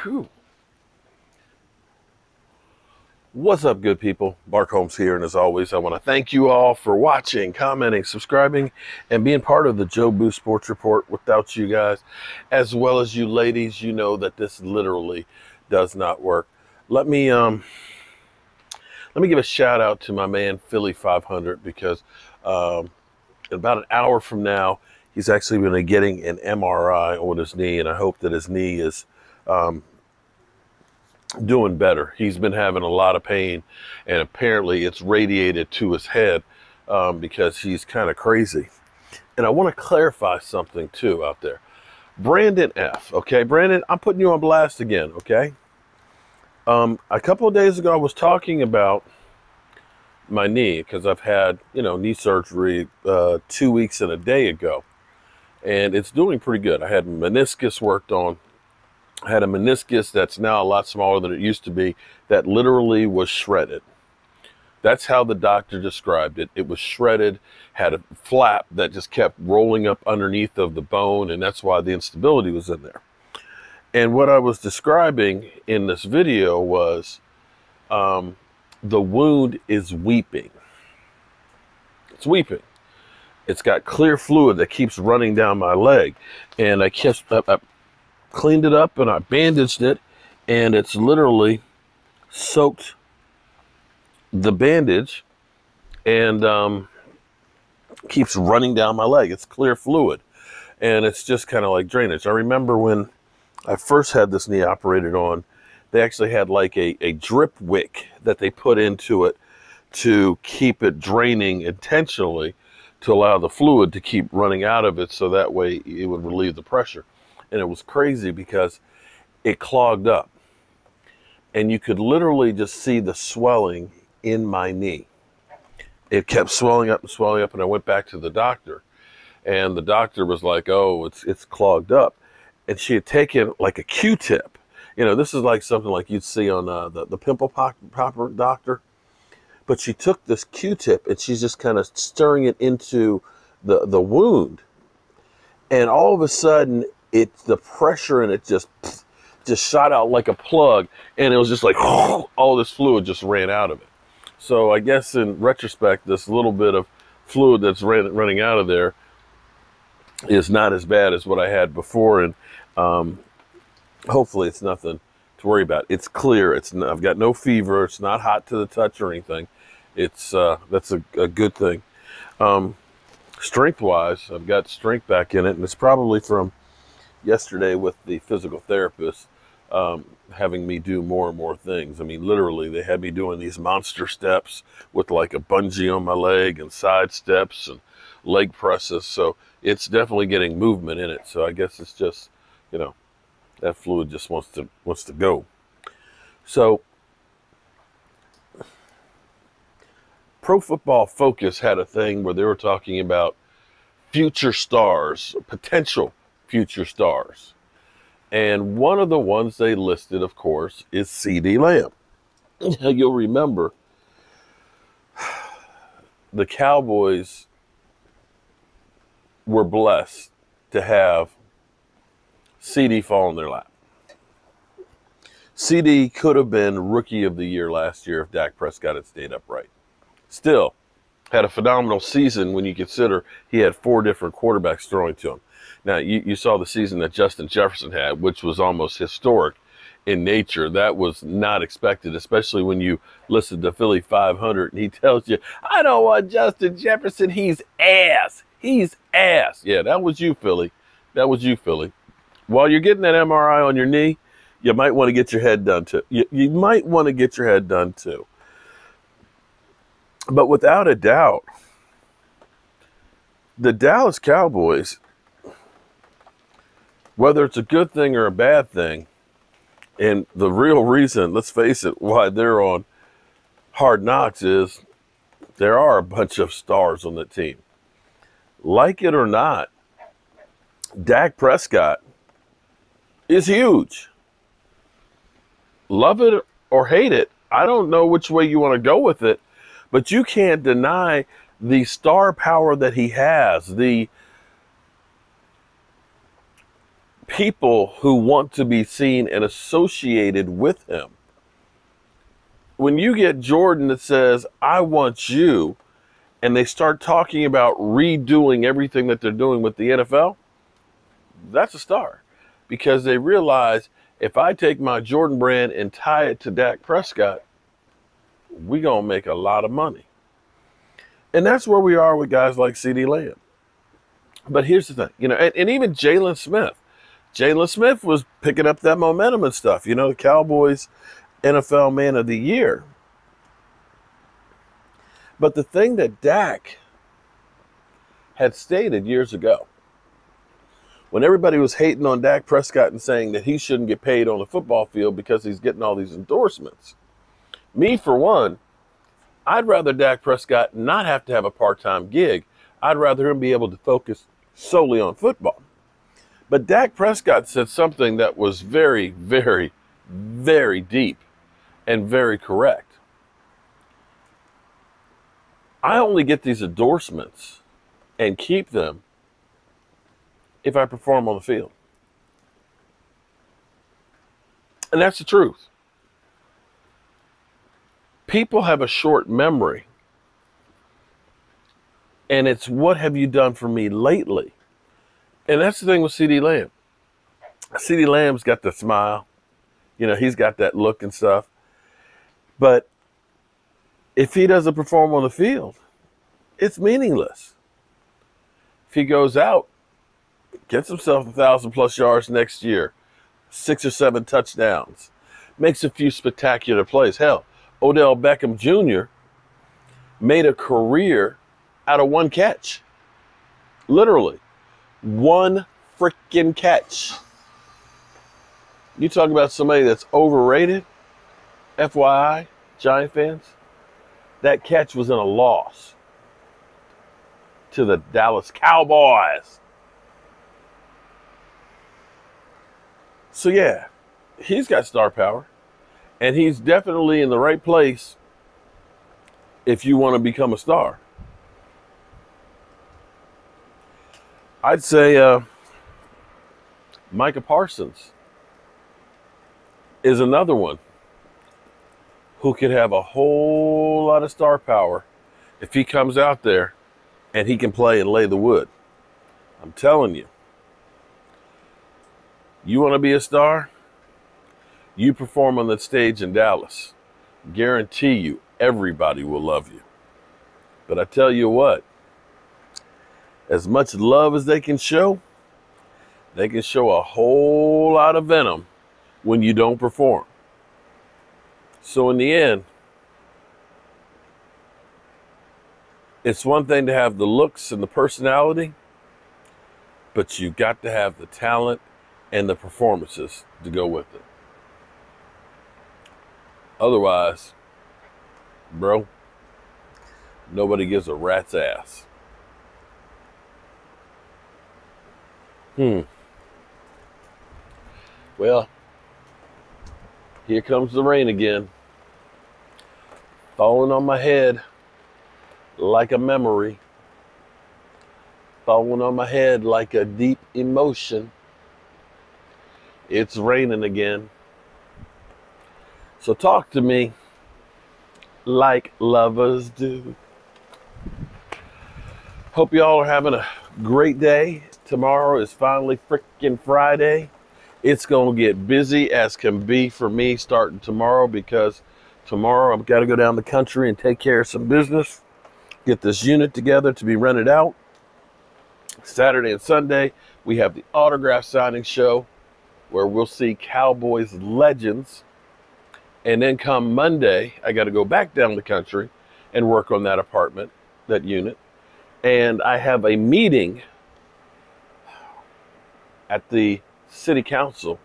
Whew. What's up, good people? Mark Holmes here, and as always, I want to thank you all for watching, commenting, subscribing, and being part of the Joe Boo Sports Report. Without you guys, as well as you ladies, you know that this literally does not work. Let me give a shout out to my man Philly 500 because in about an hour from now, he's actually going to be getting an MRI on his knee, and I hope that his knee is doing better. He's been having a lot of pain, and apparently it's radiated to his head because he's kind of crazy. And I want to clarify something too out there. Brandon F. Okay, Brandon, I'm putting you on blast again. Okay. A couple of days ago, I was talking about my knee because I've had, knee surgery 2 weeks and a day ago, and it's doing pretty good. I had meniscus worked on. I had a meniscus that's now a lot smaller than it used to be that literally was shredded. That's how the doctor described it. It was shredded, had a flap that just kept rolling up underneath of the bone, and that's why the instability was in there. And what I was describing in this video was the wound is weeping. It's weeping. It's got clear fluid that keeps running down my leg. And I cleaned it up and I bandaged it, and it's literally soaked the bandage and keeps running down my leg. It's clear fluid, and it's just kind of like drainage. I remember when I first had this knee operated on, they actually had like a drip wick that they put into it to keep it draining intentionally to allow the fluid to keep running out of it, so that way it would relieve the pressure. And it was crazy because it clogged up, and you could literally just see the swelling in my knee. It kept swelling up, and I went back to the doctor, and the doctor was like, "Oh, it's clogged up." And she had taken like a Q-tip. This is like something like you'd see on the pimple popper doctor. But she took this Q-tip and she's just kind of stirring it into the wound, and all of a sudden, the pressure in it just shot out like a plug, and it was just like all this fluid just ran out of it. So I guess in retrospect, this little bit of fluid that's running out of there is not as bad as what I had before, and hopefully it's nothing to worry about. It's clear. I've got no fever. It's not hot to the touch or anything. That's a good thing. Strength-wise, I've got strength back in it, and it's probably from yesterday with the physical therapist having me do more and more things. I mean, literally, they had me doing these monster steps with like a bungee on my leg and side steps and leg presses. So it's definitely getting movement in it. So I guess it's just, that fluid just wants to go. So Pro Football Focus had a thing where they were talking about future stars, potential future stars. And one of the ones they listed, of course, is Ceedee Lamb. You'll remember the Cowboys were blessed to have Ceedee fall in their lap. Ceedee could have been Rookie of the Year last year if Dak Prescott had stayed upright. Still, had a phenomenal season when you consider he had 4 different quarterbacks throwing to him. Now, you saw the season that Justin Jefferson had, which was almost historic in nature. That was not expected, especially when you listen to Philly 500 and he tells you, "I don't want Justin Jefferson. He's ass. He's ass." Yeah, that was you, Philly. That was you, Philly. While you're getting that MRI on your knee, you might want to get your head done too. You might want to get your head done too. But without a doubt, the Dallas Cowboys, whether it's a good thing or a bad thing, and the real reason, let's face it, why they're on Hard Knocks is there are a bunch of stars on the team. Like it or not, Dak Prescott is huge. Love it or hate it, I don't know which way you want to go with it, but you can't deny the star power that he has, the people who want to be seen and associated with him. When you get Jordan that says, I want you, and they start talking about redoing everything that they're doing with the NFL, that's a star. Because they realize, if I take my Jordan brand and tie it to Dak Prescott, we're going to make a lot of money. And that's where we are with guys like Ceedee Lamb. But here's the thing, and even Jalen Smith. Jalen Smith was picking up that momentum and stuff. The Cowboys NFL Man of the Year. But the thing that Dak had stated years ago, when everybody was hating on Dak Prescott and saying that he shouldn't get paid on the football field because he's getting all these endorsements, me, for one, I'd rather Dak Prescott not have to have a part-time gig. I'd rather him be able to focus solely on football. But Dak Prescott said something that was very, very, very deep and very correct. I only get these endorsements and keep them if I perform on the field. And that's the truth. People have a short memory. And it's, what have you done for me lately? And that's the thing with Ceedee Lamb. Ceedee Lamb's got the smile. He's got that look and stuff. But if he doesn't perform on the field, it's meaningless. If he goes out, gets himself 1,000+ yards next year, 6 or 7 touchdowns, makes a few spectacular plays. Hell, Odell Beckham Jr. made a career out of one catch. Literally. One freaking catch. You talk about somebody that's overrated, FYI, Giant fans, that catch was in a loss to the Dallas Cowboys. So yeah, he's got star power, and he's definitely in the right place if you want to become a star. I'd say Micah Parsons is another one who could have a whole lot of star power if he comes out there and he can play and lay the wood. I'm telling you. You want to be a star? You perform on that stage in Dallas. Guarantee you, everybody will love you. But I tell you what, as much love as they can show a whole lot of venom when you don't perform. So in the end, it's one thing to have the looks and the personality, but you got to have the talent and the performances to go with it. Otherwise, bro, nobody gives a rat's ass. Well, here comes the rain again, falling on my head like a memory, falling on my head like a deep emotion. It's raining again. So talk to me like lovers do. Hope y'all are having a great day. Tomorrow is finally freaking Friday. It's going to get busy as can be for me starting tomorrow, because tomorrow I've got to go down the country and take care of some business, get this unit together to be rented out. Saturday and Sunday, we have the autograph signing show where we'll see Cowboys legends. And then come Monday, I got to go back down the country and work on that apartment, that unit. And I have a meeting at the city council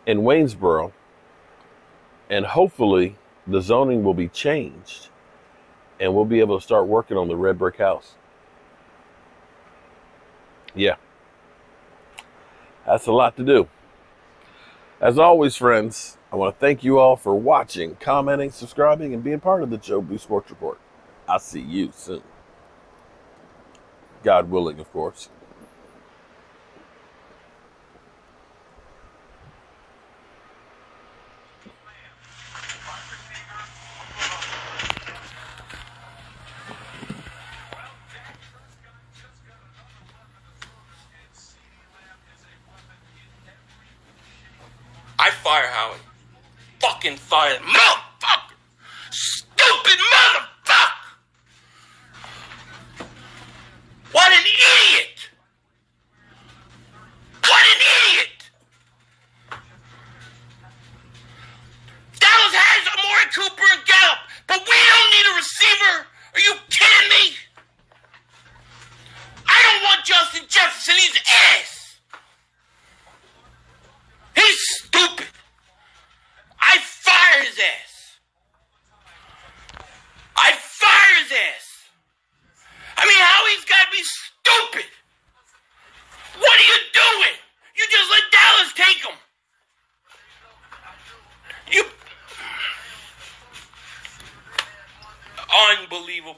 in Waynesboro, and hopefully the zoning will be changed and we'll be able to start working on the red brick house. Yeah, that's a lot to do. As always, friends, I want to thank you all for watching, commenting, subscribing, and being part of the Joe Boo Sports Report. I'll see you soon. God willing, of course. fire Howie. Fucking fire. Motherfucker! Stupid motherfucker! What an idiot! What an idiot! Dallas has Amari Cooper and Gallup, but we don't need a receiver. Are you kidding me? I don't want Justin Jefferson. He's ass. He's stupid. I fire his ass. I fire his ass. I mean, Howie's got to be stupid. What are you doing? You just let Dallas take him. You... Unbelievable.